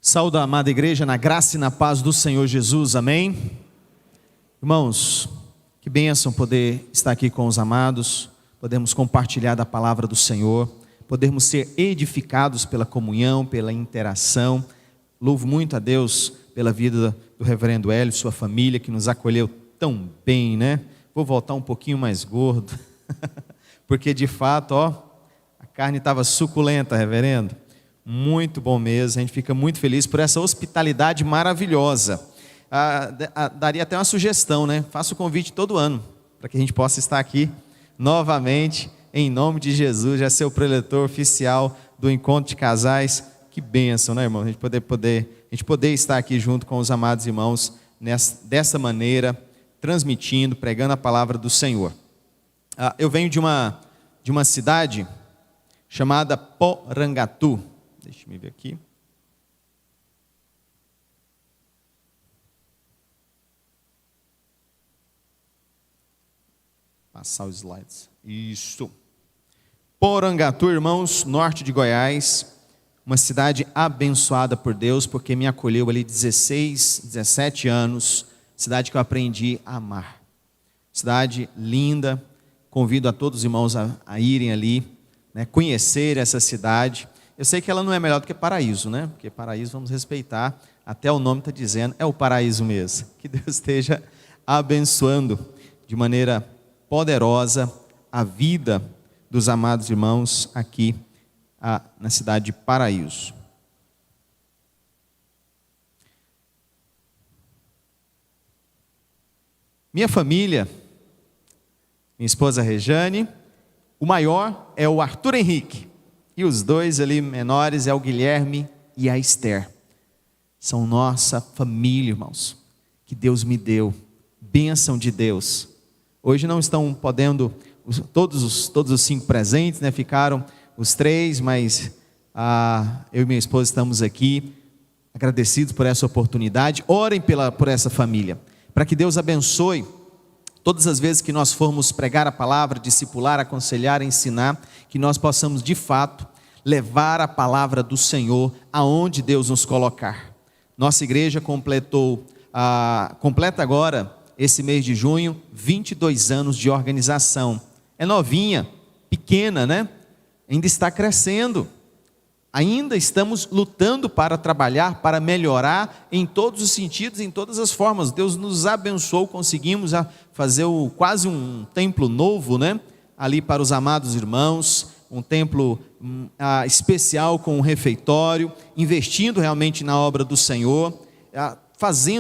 Saúde a amada igreja na graça e na paz do Senhor Jesus, amém? Irmãos, que bênção poder estar aqui com os amados, podermos compartilhar da palavra do Senhor, podermos ser edificados pela comunhão, pela interação. Louvo muito a Deus pela vida do reverendo Hélio e sua família, que nos acolheu tão bem, né? Vou voltar um pouquinho mais gordo, porque de fato, a carne estava suculenta, reverendo. Muito bom mesmo, a gente fica muito feliz por essa hospitalidade maravilhosa. Daria até uma sugestão, né? Faça o convite todo ano, para que a gente possa estar aqui novamente, em nome de Jesus, já ser o preletor oficial do encontro de casais. Que bênção, né, irmão? A gente poder estar aqui junto com os amados irmãos, dessa maneira, transmitindo, pregando a palavra do Senhor. Eu venho de uma cidade chamada Porangatu. Deixa eu ver aqui. Passar os slides. Isso. Porangatu, irmãos, norte de Goiás. Uma cidade abençoada por Deus, porque me acolheu ali 16, 17 anos. Cidade que eu aprendi a amar. Cidade linda. Convido a todos os irmãos a irem ali, né, conhecer essa cidade. Eu sei que ela não é melhor do que Paraíso, né? Porque Paraíso, vamos respeitar, até o nome está dizendo, é o paraíso mesmo. Que Deus esteja abençoando de maneira poderosa a vida dos amados irmãos aqui na cidade de Paraíso. Minha família, minha esposa Rejane, o maior é o Arthur Henrique. E os dois ali menores é o Guilherme e a Esther. São nossa família, irmãos, que Deus me deu, bênção de Deus. Hoje não estão podendo, todos os 5 presentes, né? Ficaram os 3, mas eu e minha esposa estamos aqui, agradecidos por essa oportunidade. Orem por essa família, para que Deus abençoe. Todas as vezes que nós formos pregar a palavra, discipular, aconselhar, ensinar, que nós possamos de fato levar a palavra do Senhor aonde Deus nos colocar. Nossa igreja completa agora, esse mês de junho, 22 anos de organização. É novinha, pequena, né? Ainda está crescendo. Ainda estamos lutando para trabalhar, para melhorar em todos os sentidos, em todas as formas. Deus nos abençoou, conseguimos fazer quase um templo novo, né? Ali para os amados irmãos, um templo especial com um refeitório, investindo realmente na obra do Senhor,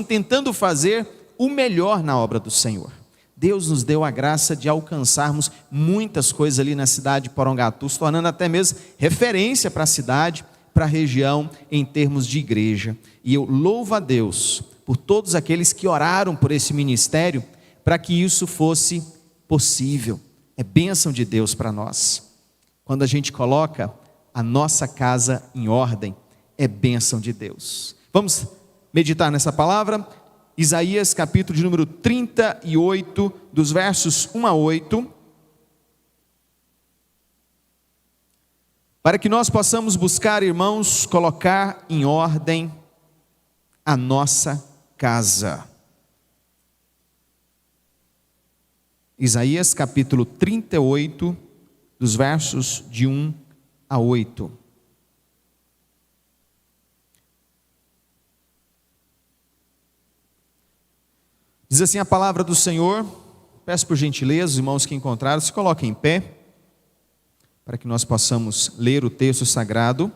tentando fazer o melhor na obra do Senhor. Deus nos deu a graça de alcançarmos muitas coisas ali na cidade de Porangatu, se tornando até mesmo referência para a cidade, para a região, em termos de igreja. E eu louvo a Deus por todos aqueles que oraram por esse ministério, para que isso fosse possível. É bênção de Deus para nós. Quando a gente coloca a nossa casa em ordem, é bênção de Deus. Vamos meditar nessa palavra? Isaías capítulo de número 38, dos versos 1 a 8. Para que nós possamos buscar, irmãos, colocar em ordem a nossa casa. Isaías capítulo 38, dos versos de 1 a 8. Diz assim a palavra do Senhor. Peço por gentileza, os irmãos que encontraram, se coloquem em pé, para que nós possamos ler o texto sagrado.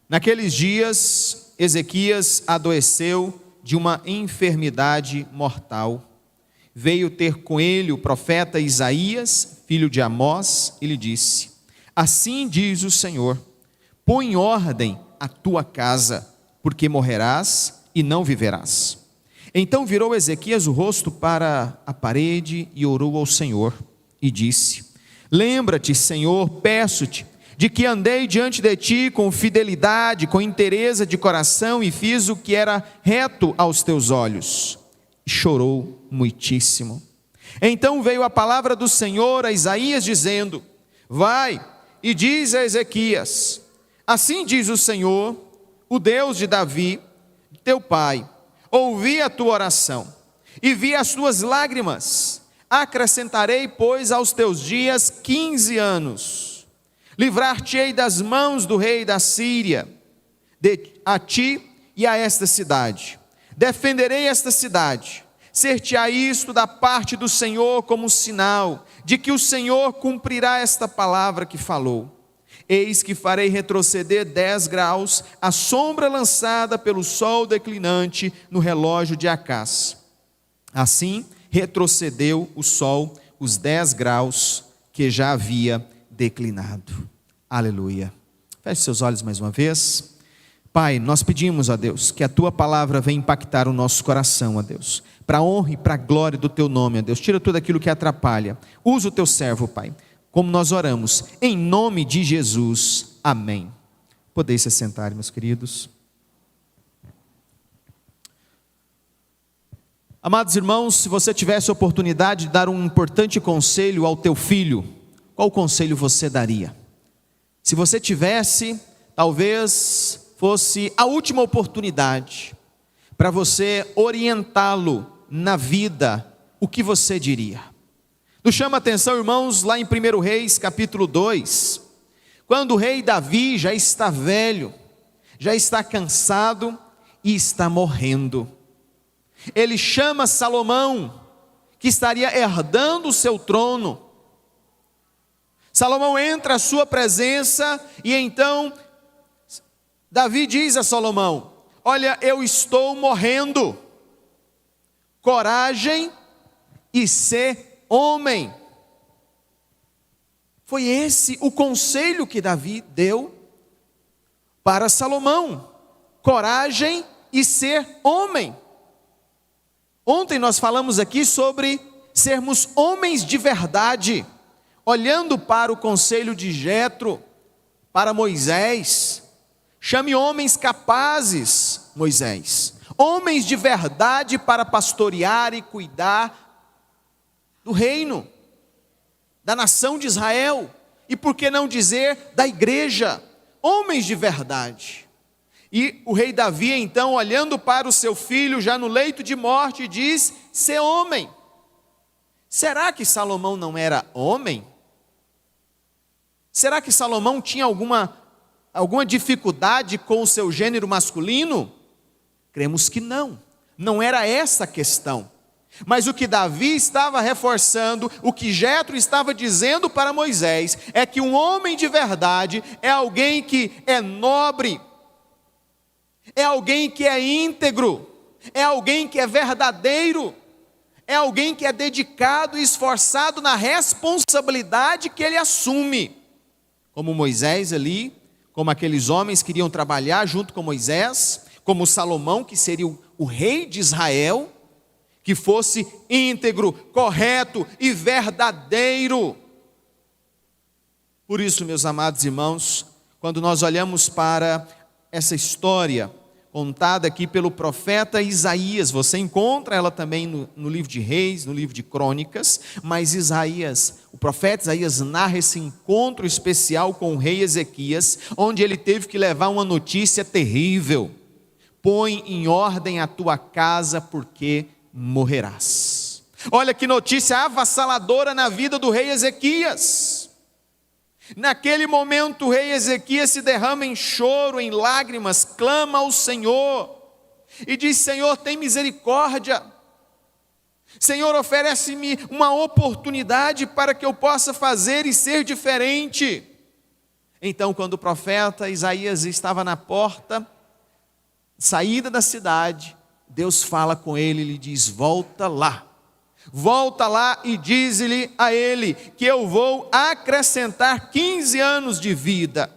Naqueles dias, Ezequias adoeceu de uma enfermidade mortal. Veio ter com ele o profeta Isaías, filho de Amós, e lhe disse: assim diz o Senhor, põe em ordem a tua casa, porque morrerás e não viverás. Então virou Ezequias o rosto para a parede e orou ao Senhor e disse: lembra-te, Senhor, peço-te, de que andei diante de ti com fidelidade, com inteireza de coração e fiz o que era reto aos teus olhos. E chorou muitíssimo. Então veio a palavra do Senhor a Isaías dizendo: vai e diz a Ezequias: Assim diz o Senhor, o Deus de Davi, teu pai: ouvi a tua oração e vi as tuas lágrimas. Acrescentarei, pois, aos teus dias 15 anos. Livrar-te-ei das mãos do rei da Síria, a ti e a esta cidade. Defenderei esta cidade. Ser-te-á isto da parte do Senhor como sinal de que o Senhor cumprirá esta palavra que falou. Eis que farei retroceder 10 graus a sombra lançada pelo sol declinante no relógio de Acás. Assim retrocedeu o sol os 10 graus que já havia declinado. Aleluia. Feche seus olhos mais uma vez. Pai, nós pedimos a Deus que a tua palavra venha impactar o nosso coração, a Deus, para a honra e para a glória do teu nome, a Deus. Tira tudo aquilo que atrapalha. Usa o teu servo, Pai, como nós oramos, em nome de Jesus. Amém. Podeis se sentar, meus queridos. Amados irmãos, se você tivesse a oportunidade de dar um importante conselho ao teu filho, qual conselho você daria? Se você tivesse, talvez fosse a última oportunidade para você orientá-lo na vida, o que você diria? Nos chama a atenção, irmãos, lá em 1 Reis, capítulo 2, quando o rei Davi já está velho, já está cansado e está morrendo. Ele chama Salomão, que estaria herdando o seu trono. Salomão entra à sua presença e então Davi diz a Salomão: olha, eu estou morrendo, coragem e ser homem. Foi esse o conselho que Davi deu para Salomão: coragem e ser homem. Ontem nós falamos aqui sobre sermos homens de verdade, olhando para o conselho de Jetro, para Moisés. Chame homens capazes, Moisés, homens de verdade para pastorear e cuidar do reino, da nação de Israel, e por que não dizer da igreja, homens de verdade. E o rei Davi então, olhando para o seu filho já no leito de morte, diz: ser homem. Será que Salomão não era homem? Será que Salomão tinha alguma dificuldade com o seu gênero masculino? Cremos que não, não era essa a questão. Mas o que Davi estava reforçando, o que Jetro estava dizendo para Moisés, é que um homem de verdade é alguém que é nobre, é alguém que é íntegro, é alguém que é verdadeiro, é alguém que é dedicado e esforçado na responsabilidade que ele assume. Como Moisés ali, como aqueles homens que iriam trabalhar junto com Moisés, como Salomão, que seria o rei de Israel, que fosse íntegro, correto e verdadeiro. Por isso, meus amados irmãos, quando nós olhamos para essa história contada aqui pelo profeta Isaías, você encontra ela também no livro de Reis, no livro de Crônicas, mas o profeta Isaías narra esse encontro especial com o rei Ezequias, onde ele teve que levar uma notícia terrível: põe em ordem a tua casa, porque morrerás. Olha que notícia avassaladora na vida do rei Ezequias. Naquele momento o rei Ezequias se derrama em choro, em lágrimas, clama ao Senhor e diz: Senhor, tem misericórdia, Senhor, oferece-me uma oportunidade para que eu possa fazer e ser diferente. Então, quando o profeta Isaías estava na porta, saída da cidade, Deus fala com ele e lhe diz: volta lá e diz-lhe a ele que eu vou acrescentar 15 anos de vida,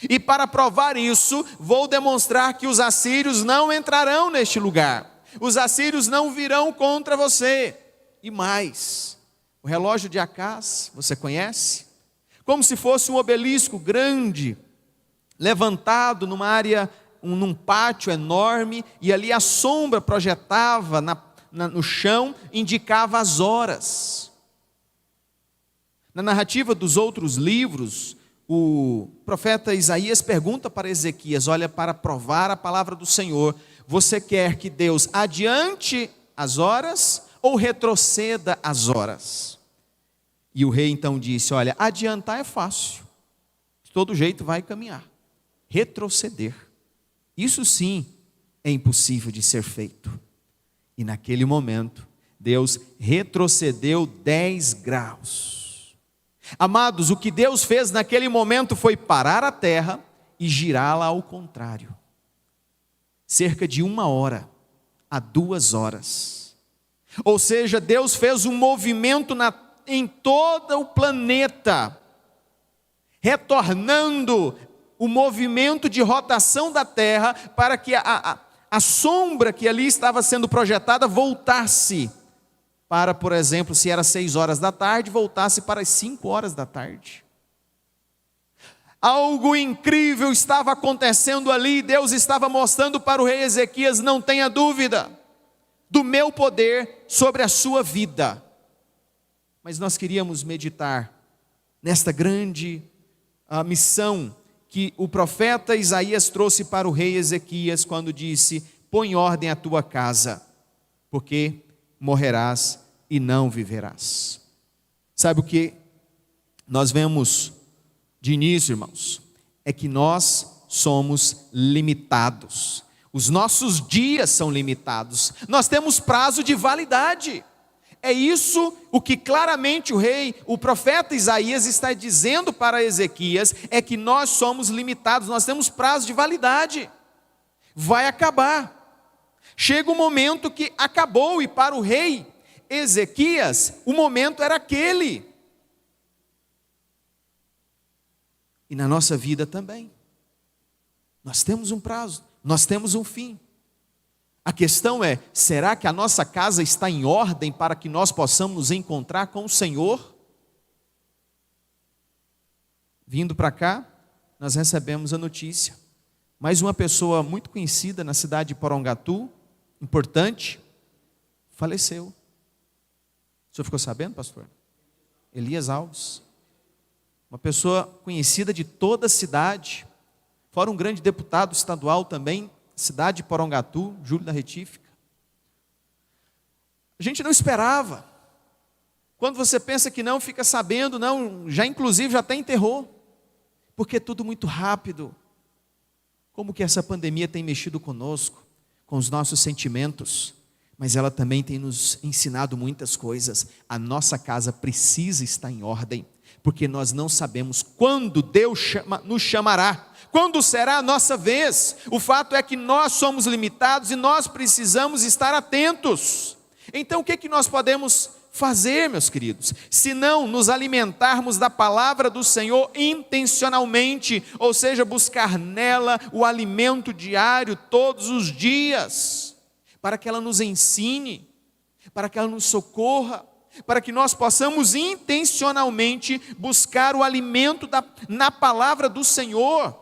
e para provar isso, vou demonstrar que os assírios não entrarão neste lugar, os assírios não virão contra você. E mais, o relógio de Acás, você conhece? Como se fosse um obelisco grande, levantado numa área, num pátio enorme, e ali a sombra projetava no chão, indicava as horas. Na narrativa dos outros livros, o profeta Isaías pergunta para Ezequias: olha, para provar a palavra do Senhor, você quer que Deus adiante as horas ou retroceda as horas? E o rei então disse: olha, adiantar é fácil, de todo jeito vai caminhar. Retroceder, isso sim é impossível de ser feito. E naquele momento, Deus retrocedeu 10 graus. Amados, o que Deus fez naquele momento foi parar a terra e girá-la ao contrário. Cerca de 1 hora a 2 horas. Ou seja, Deus fez um movimento em todo o planeta, retornando o movimento de rotação da terra para que a sombra que ali estava sendo projetada voltasse para, por exemplo, se era 6 horas da tarde, voltasse para as 5 horas da tarde. Algo incrível estava acontecendo ali. Deus estava mostrando para o rei Ezequias: não tenha dúvida do meu poder sobre a sua vida. Mas nós queríamos meditar nesta grande missão que o profeta Isaías trouxe para o rei Ezequias, quando disse: põe ordem à tua casa, porque morrerás e não viverás. Sabe o que nós vemos de início, irmãos? É que nós somos limitados. Os nossos dias são limitados. Nós temos prazo de validade. É isso o que claramente o profeta Isaías está dizendo para Ezequias, é que nós somos limitados, nós temos prazo de validade. Vai acabar. Chega um momento que acabou, e para o rei Ezequias, o momento era aquele. E na nossa vida também. Nós temos um prazo, nós temos um fim. A questão é: será que a nossa casa está em ordem para que nós possamos nos encontrar com o Senhor? Vindo para cá, nós recebemos a notícia. Mais uma pessoa muito conhecida na cidade de Porongatu, importante, faleceu. O senhor ficou sabendo, pastor? Elias Alves. Uma pessoa conhecida de toda a cidade, fora um grande deputado estadual também, cidade de Porongatu, Júlio da Retífica. A gente não esperava. Quando você pensa que não, fica sabendo, não, inclusive já até enterrou. Porque é tudo muito rápido. Como que essa pandemia tem mexido conosco, com os nossos sentimentos, mas ela também tem nos ensinado muitas coisas. A nossa casa precisa estar em ordem, porque nós não sabemos quando Deus nos chamará, quando será a nossa vez. O fato é que nós somos limitados e nós precisamos estar atentos. Então o que nós podemos fazer, meus queridos, se não nos alimentarmos da palavra do Senhor intencionalmente, ou seja, buscar nela o alimento diário todos os dias, para que ela nos ensine, para que ela nos socorra, para que nós possamos intencionalmente buscar o alimento na palavra do Senhor.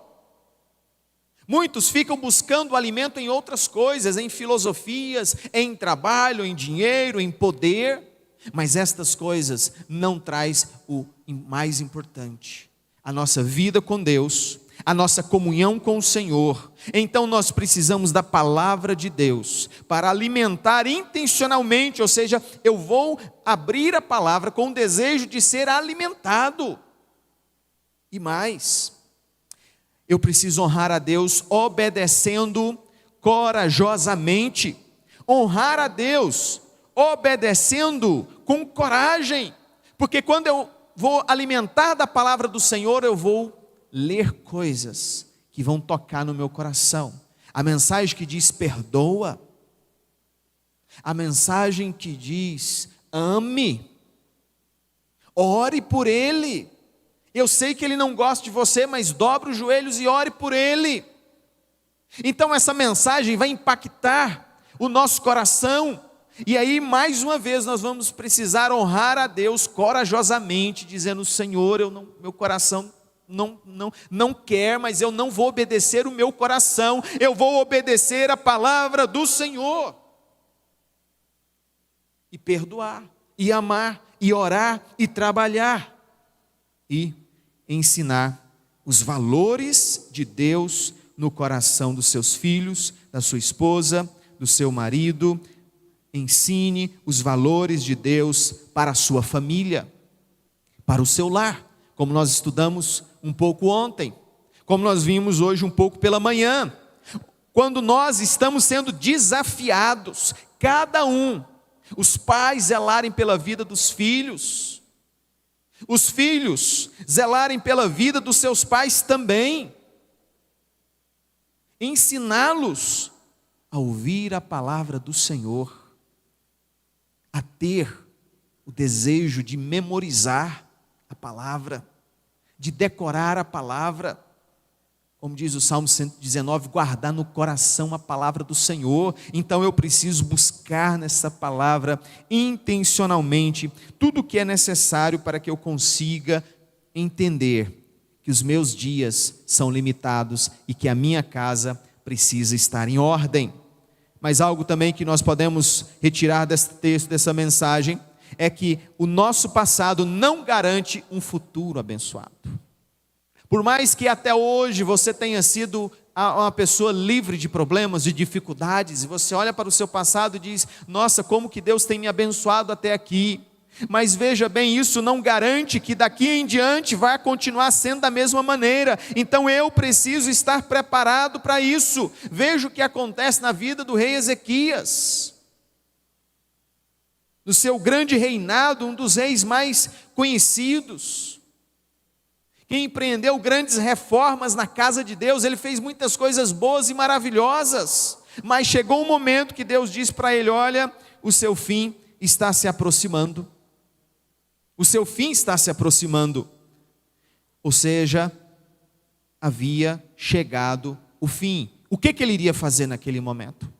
Muitos ficam buscando alimento em outras coisas, em filosofias, em trabalho, em dinheiro, em poder, mas estas coisas não traz o mais importante, a nossa vida com Deus, a nossa comunhão com o Senhor. Então nós precisamos da palavra de Deus para alimentar intencionalmente, ou seja, eu vou abrir a palavra com o desejo de ser alimentado. E mais, eu preciso honrar a Deus obedecendo corajosamente. Honrar a Deus obedecendo com coragem. Porque quando eu vou alimentar da palavra do Senhor, eu vou ler coisas que vão tocar no meu coração. A mensagem que diz perdoa. A mensagem que diz ame. Ore por ele. Eu sei que ele não gosta de você, mas dobre os joelhos e ore por ele. Então essa mensagem vai impactar o nosso coração. E aí, mais uma vez, nós vamos precisar honrar a Deus corajosamente, dizendo: Senhor, meu coração não quer, mas eu não vou obedecer o meu coração, eu vou obedecer a palavra do Senhor. E perdoar, e amar, e orar, e trabalhar, e ensinar os valores de Deus no coração dos seus filhos, da sua esposa, do seu marido. Ensine os valores de Deus para a sua família, para o seu lar, como nós estudamos um pouco ontem, como nós vimos hoje um pouco pela manhã. Quando nós estamos sendo desafiados, cada um, os pais zelarem pela vida dos filhos, os filhos zelarem pela vida dos seus pais também, ensiná-los a ouvir a palavra do Senhor, a ter o desejo de memorizar a palavra, de decorar a palavra, como diz o Salmo 119, guardar no coração a palavra do Senhor. Então eu preciso buscar nessa palavra intencionalmente tudo o que é necessário para que eu consiga entender que os meus dias são limitados e que a minha casa precisa estar em ordem. Mas algo também que nós podemos retirar desse texto, dessa mensagem, é que o nosso passado não garante um futuro abençoado. Por mais que até hoje você tenha sido uma pessoa livre de problemas, de dificuldades, e você olha para o seu passado e diz: nossa, como que Deus tem me abençoado até aqui. Mas veja bem, isso não garante que daqui em diante vai continuar sendo da mesma maneira. Então eu preciso estar preparado para isso. Veja o que acontece na vida do rei Ezequias. No seu grande reinado, um dos reis mais conhecidos, que empreendeu grandes reformas na casa de Deus. Ele fez muitas coisas boas e maravilhosas, mas chegou um momento que Deus disse para ele: olha, o seu fim está se aproximando. O seu fim está se aproximando. Ou seja, havia chegado o fim. O que ele iria fazer naquele momento?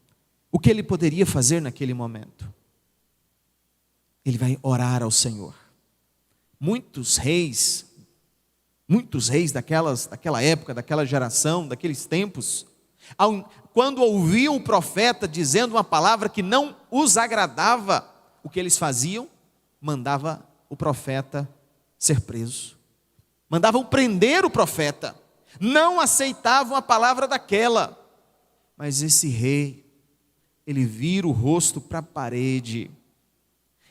O que ele poderia fazer naquele momento? Ele vai orar ao Senhor. Muitos reis daquela época, daquela geração, daqueles tempos, quando ouviam o profeta dizendo uma palavra que não os agradava, o que eles faziam? Mandava o profeta ser preso, mandavam prender o profeta, não aceitavam a palavra daquela. Mas esse rei, ele vira o rosto para a parede.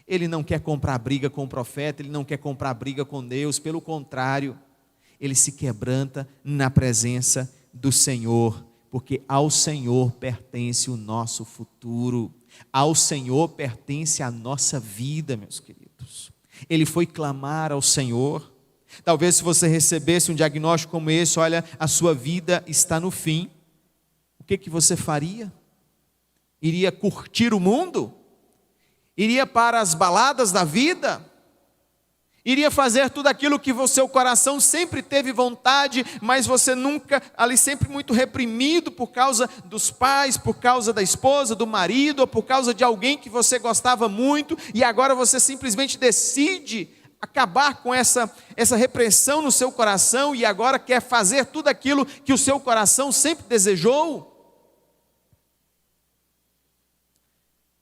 Ele não quer comprar briga com o profeta, ele não quer comprar briga com Deus, pelo contrário, ele se quebranta na presença do Senhor, porque ao Senhor pertence o nosso futuro, ao Senhor pertence a nossa vida, meus queridos. Ele foi clamar ao Senhor. Talvez se você recebesse um diagnóstico como esse: olha, a sua vida está no fim, o que você faria? Iria curtir o mundo? Iria para as baladas da vida? Iria fazer tudo aquilo que o seu coração sempre teve vontade, mas você nunca, ali sempre muito reprimido por causa dos pais, por causa da esposa, do marido, ou por causa de alguém que você gostava muito, e agora você simplesmente decide acabar com essa repressão no seu coração, e agora quer fazer tudo aquilo que o seu coração sempre desejou?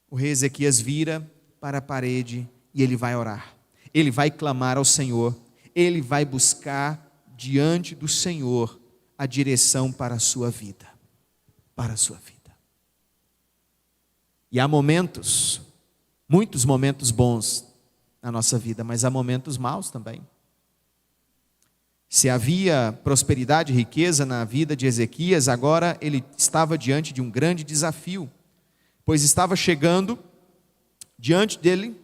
O rei Ezequias vira para a parede e ele vai orar. Ele vai clamar ao Senhor, ele vai buscar diante do Senhor a direção para a sua vida, para a sua vida. E há momentos, muitos momentos bons na nossa vida, mas há momentos maus também. Se havia prosperidade e riqueza na vida de Ezequias, agora ele estava diante de um grande desafio, pois estava chegando diante dele,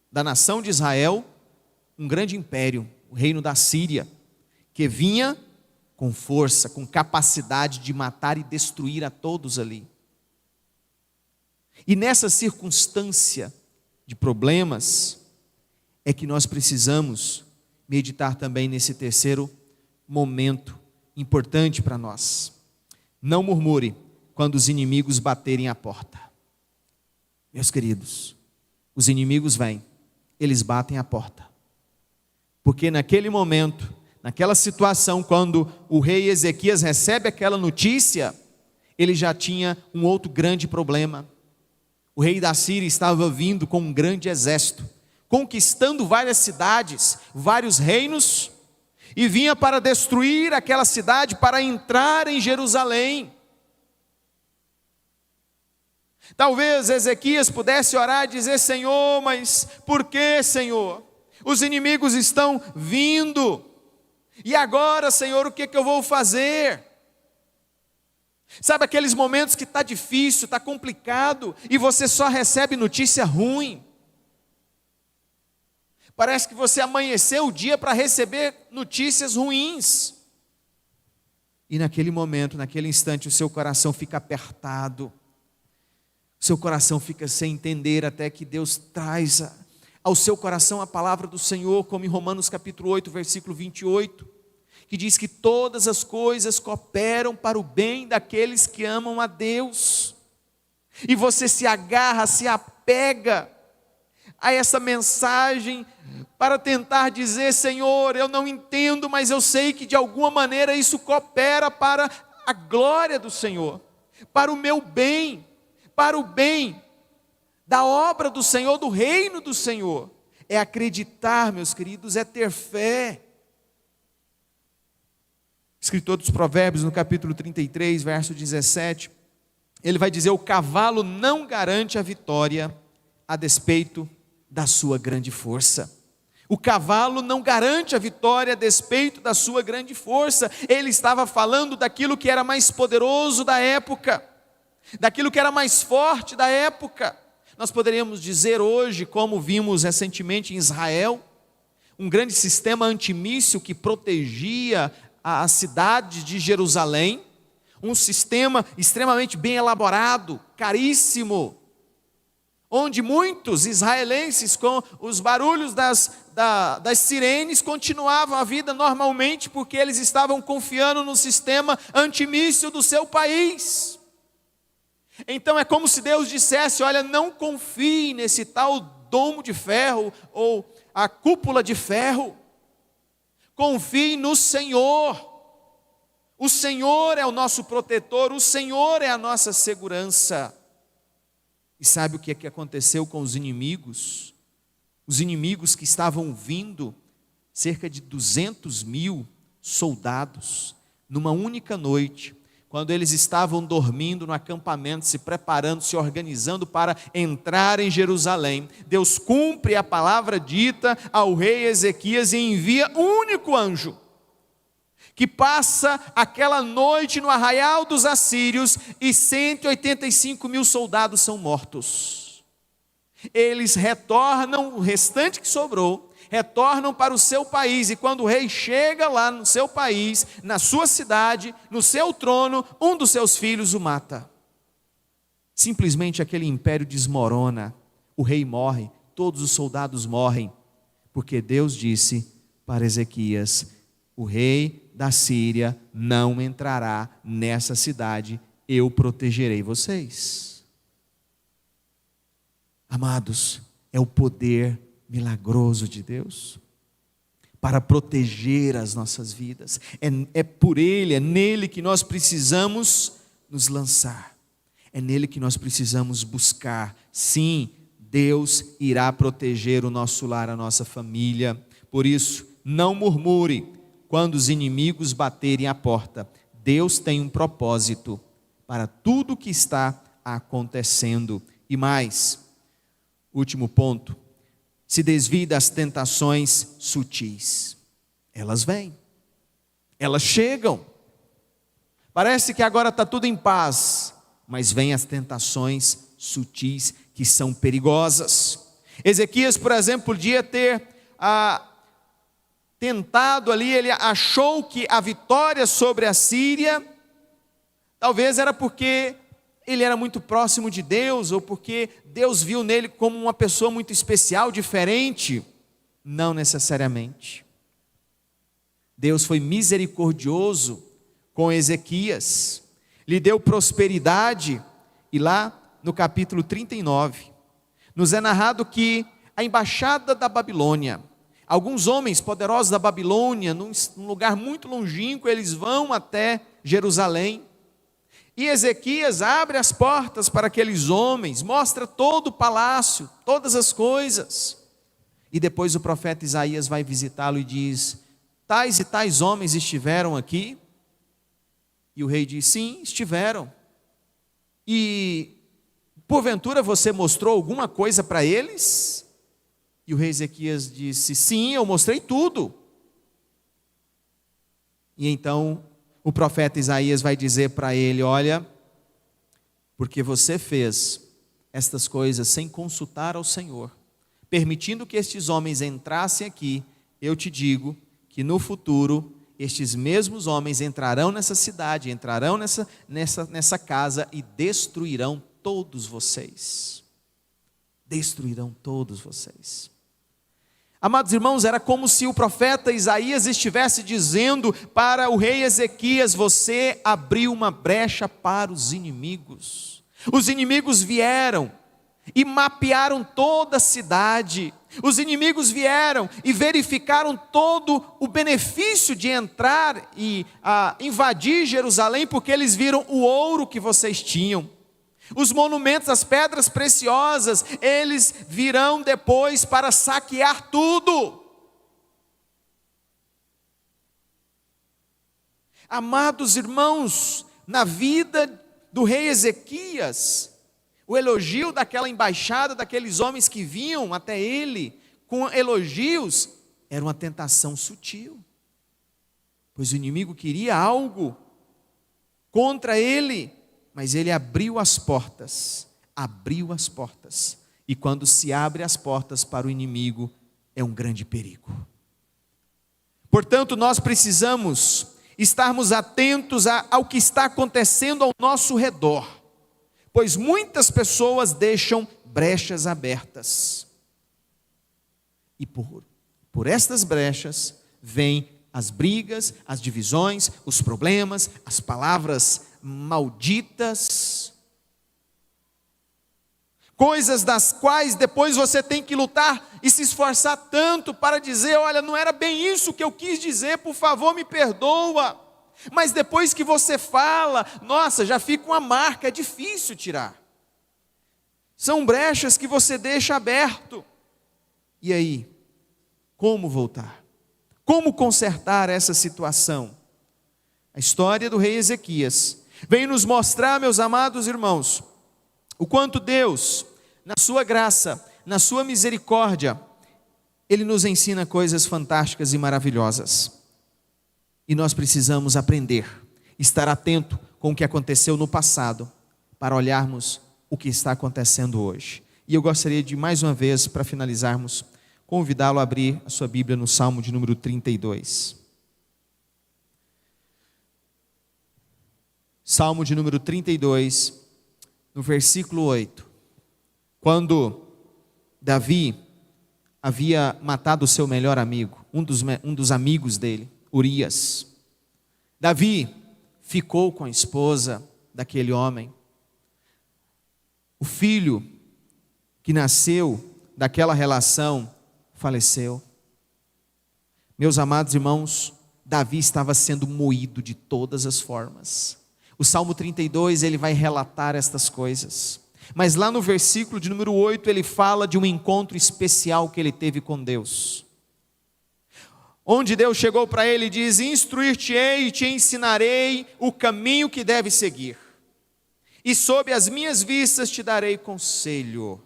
da nação de Israel, um grande império, o reino da Síria, que vinha com força, com capacidade de matar e destruir a todos ali. E nessa circunstância de problemas, é que nós precisamos meditar também nesse terceiro momento importante para nós. Não murmure quando os inimigos baterem a porta. Meus queridos, os inimigos vêm, eles batem a porta. Porque naquele momento, naquela situação, quando o rei Ezequias recebe aquela notícia, ele já tinha um outro grande problema. O rei da Síria estava vindo com um grande exército, conquistando várias cidades, vários reinos, e vinha para destruir aquela cidade, para entrar em Jerusalém. Talvez Ezequias pudesse orar e dizer: Senhor, mas por que, Senhor? Os inimigos estão vindo, e agora, Senhor, o que eu vou fazer? Sabe aqueles momentos que está difícil, está complicado, e você só recebe notícia ruim? Parece que você amanheceu o dia para receber notícias ruins. E naquele momento, naquele instante, o seu coração fica apertado. O seu coração fica sem entender, até que Deus traz ao seu coração a palavra do Senhor, como em Romanos capítulo 8, versículo 28, que diz que todas as coisas cooperam para o bem daqueles que amam a Deus. E você se agarra, se apega a essa mensagem para tentar dizer: Senhor, eu não entendo, mas eu sei que de alguma maneira isso coopera para a glória do Senhor, para o meu bem, para o bem da obra do Senhor, do reino do Senhor. É acreditar, meus queridos, é ter fé. O escritor dos Provérbios, no capítulo 33, verso 17, ele vai dizer: o cavalo não garante a vitória a despeito da sua grande força. O cavalo não garante a vitória a despeito da sua grande força. Ele estava falando daquilo que era mais poderoso da época, daquilo que era mais forte da época. Nós poderíamos dizer hoje, como vimos recentemente em Israel, um grande sistema antimíssil que protegia a cidade de Jerusalém, um sistema extremamente bem elaborado, caríssimo, onde muitos israelenses, com os barulhos das sirenes, continuavam a vida normalmente, porque eles estavam confiando no sistema antimíssil do seu país. Então é como se Deus dissesse: olha, não confie nesse tal domo de ferro, ou a cúpula de ferro, confie no Senhor. O Senhor é o nosso protetor, o Senhor é a nossa segurança. E sabe o que é que aconteceu com os inimigos? Os inimigos que estavam vindo, cerca de 200.000 soldados, numa única noite, quando eles estavam dormindo no acampamento, se preparando, se organizando para entrar em Jerusalém, Deus cumpre a palavra dita ao rei Ezequias e envia um único anjo, que passa aquela noite no arraial dos assírios, e 185.000 soldados são mortos. Eles retornam, o restante que sobrou, retornam para o seu país, e quando o rei chega lá no seu país, na sua cidade, no seu trono, um dos seus filhos o mata. Simplesmente aquele império desmorona, o rei morre, todos os soldados morrem, porque Deus disse para Ezequias: o rei da Síria não entrará nessa cidade, eu protegerei vocês. Amados, é o poder milagroso de Deus para proteger as nossas vidas. É por Ele, é nele que nós precisamos nos lançar, é nele que nós precisamos buscar. Sim, Deus irá proteger o nosso lar, a nossa família. Por isso, não murmure quando os inimigos baterem a porta. Deus tem um propósito para tudo o que está acontecendo. E mais, último ponto: se desvie das tentações sutis. Elas vêm, elas chegam. Parece que agora está tudo em paz, mas vêm as tentações sutis que são perigosas. Ezequias, por exemplo, podia ter tentado ali, ele achou que a vitória sobre a Síria, talvez era porque ele era muito próximo de Deus, ou porque Deus viu nele como uma pessoa muito especial, diferente. Não necessariamente. Deus foi misericordioso com Ezequias, lhe deu prosperidade, e lá no capítulo 39, nos é narrado que a embaixada da Babilônia, alguns homens poderosos da Babilônia, num lugar muito longínquo, eles vão até Jerusalém, e Ezequias abre as portas para aqueles homens, mostra todo o palácio, todas as coisas, e depois o profeta Isaías vai visitá-lo e diz: tais e tais homens estiveram aqui? E o rei diz: sim, estiveram. E porventura você mostrou alguma coisa para eles? E o rei Ezequias disse: sim, eu mostrei tudo. E então o profeta Isaías vai dizer para ele: olha, porque você fez estas coisas sem consultar ao Senhor, permitindo que estes homens entrassem aqui, eu te digo que no futuro estes mesmos homens entrarão nessa cidade, entrarão nessa casa e destruirão todos vocês. Destruirão todos vocês. Amados irmãos, era como se o profeta Isaías estivesse dizendo para o rei Ezequias: você abriu uma brecha para os inimigos. Os inimigos vieram e mapearam toda a cidade. Os inimigos vieram e verificaram todo o benefício de entrar e invadir Jerusalém, porque eles viram o ouro que vocês tinham. Os monumentos, as pedras preciosas, eles virão depois para saquear tudo. Amados irmãos, na vida do rei Ezequias, o elogio daquela embaixada, daqueles homens que vinham até ele com elogios, era uma tentação sutil, pois o inimigo queria algo contra ele, mas ele abriu as portas, e quando se abre as portas para o inimigo, é um grande perigo. Portanto, nós precisamos estarmos atentos ao que está acontecendo ao nosso redor, pois muitas pessoas deixam brechas abertas, e por estas brechas, vêm as brigas, as divisões, os problemas, as palavras malditas, coisas das quais depois você tem que lutar e se esforçar tanto para dizer: olha, não era bem isso que eu quis dizer, por favor me perdoa. Mas depois que você fala, nossa, já fica uma marca, é difícil tirar. São brechas que você deixa aberto. E aí, como voltar? Como consertar essa situação? A história do rei Ezequias vem nos mostrar, meus amados irmãos, o quanto Deus, na sua graça, na sua misericórdia, Ele nos ensina coisas fantásticas e maravilhosas. E nós precisamos aprender, estar atento com o que aconteceu no passado, para olharmos o que está acontecendo hoje. E eu gostaria de, mais uma vez, para finalizarmos, convidá-lo a abrir a sua Bíblia no Salmo de número 32. Salmo de número 32, no versículo 8. Quando Davi havia matado o seu melhor amigo, um dos amigos dele, Urias. Davi ficou com a esposa daquele homem. O filho que nasceu daquela relação faleceu. Meus amados irmãos, Davi estava sendo moído de todas as formas. O Salmo 32, ele vai relatar estas coisas. Mas lá no versículo de número 8, ele fala de um encontro especial que ele teve com Deus. Onde Deus chegou para ele e diz: instruir-te-ei e te ensinarei o caminho que deves seguir. E sob as minhas vistas te darei conselho.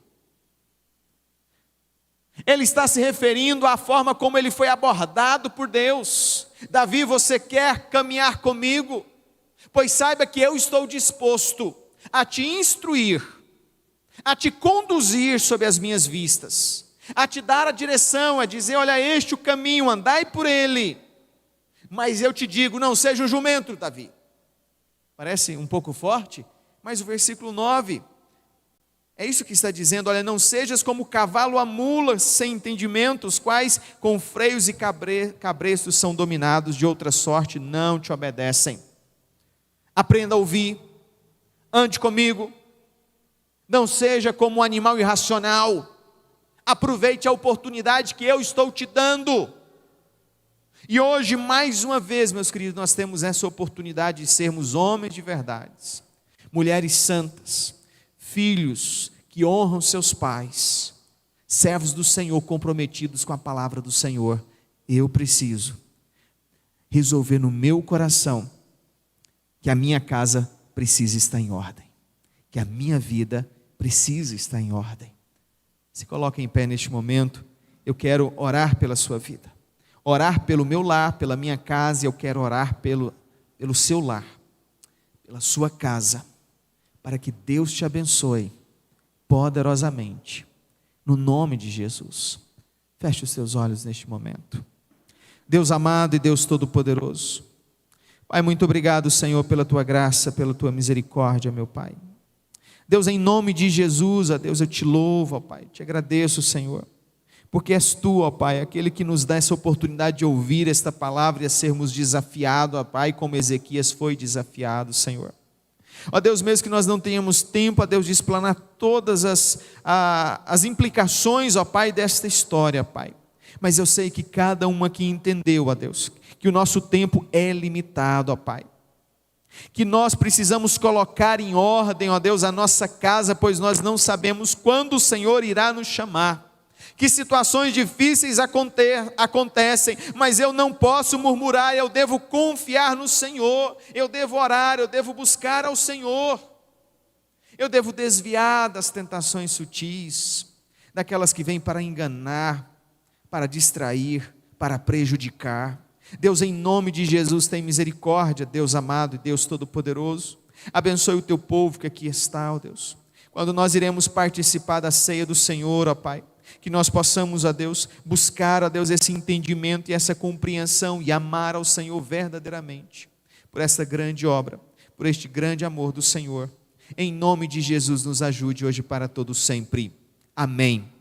Ele está se referindo à forma como ele foi abordado por Deus. Davi, você quer caminhar comigo? Pois saiba que eu estou disposto a te instruir, a te conduzir sob as minhas vistas, a te dar a direção, a dizer: olha, este o caminho, andai por ele. Mas eu te digo, não seja um jumento, Davi. Parece um pouco forte, mas o versículo 9, é isso que está dizendo: olha, não sejas como cavalo a mula sem entendimento, os quais com freios e cabrestos são dominados, de outra sorte não te obedecem. Aprenda a ouvir, ande comigo, não seja como um animal irracional, aproveite a oportunidade que eu estou te dando. E hoje, mais uma vez, meus queridos, nós temos essa oportunidade de sermos homens de verdades, mulheres santas, filhos que honram seus pais, servos do Senhor comprometidos com a palavra do Senhor. Eu preciso resolver no meu coração que a minha casa precisa estar em ordem, que a minha vida precisa estar em ordem. Se coloque em pé neste momento. Eu quero orar pela sua vida, orar pelo meu lar, pela minha casa. Eu quero orar pelo seu lar, pela sua casa, para que Deus te abençoe poderosamente, no nome de Jesus. Feche os seus olhos neste momento. Deus amado e Deus todo-poderoso, Pai, muito obrigado, Senhor, pela tua graça, pela tua misericórdia, meu Pai. Deus, em nome de Jesus, ó Deus, eu te louvo, ó Pai, te agradeço, Senhor, porque és tu, ó Pai, aquele que nos dá essa oportunidade de ouvir esta palavra e a sermos desafiados, ó Pai, como Ezequias foi desafiado, Senhor. Ó Deus, mesmo que nós não tenhamos tempo, ó Deus, de explanar todas as implicações, ó Pai, desta história, Pai, mas eu sei que cada um aqui entendeu, ó Deus, que o nosso tempo é limitado, ó Pai, que nós precisamos colocar em ordem, ó Deus, a nossa casa, pois nós não sabemos quando o Senhor irá nos chamar, que situações difíceis acontecem, mas eu não posso murmurar, eu devo confiar no Senhor, eu devo orar, eu devo buscar ao Senhor, eu devo desviar das tentações sutis, daquelas que vêm para enganar, para distrair, para prejudicar. Deus, em nome de Jesus, tem misericórdia, Deus amado e Deus todo-poderoso. Abençoe o teu povo que aqui está, ó Deus. Quando nós iremos participar da ceia do Senhor, ó Pai, que nós possamos, ó Deus, buscar, ó Deus, esse entendimento e essa compreensão e amar ao Senhor verdadeiramente, por essa grande obra, por este grande amor do Senhor. Em nome de Jesus, nos ajude hoje para todo sempre. Amém.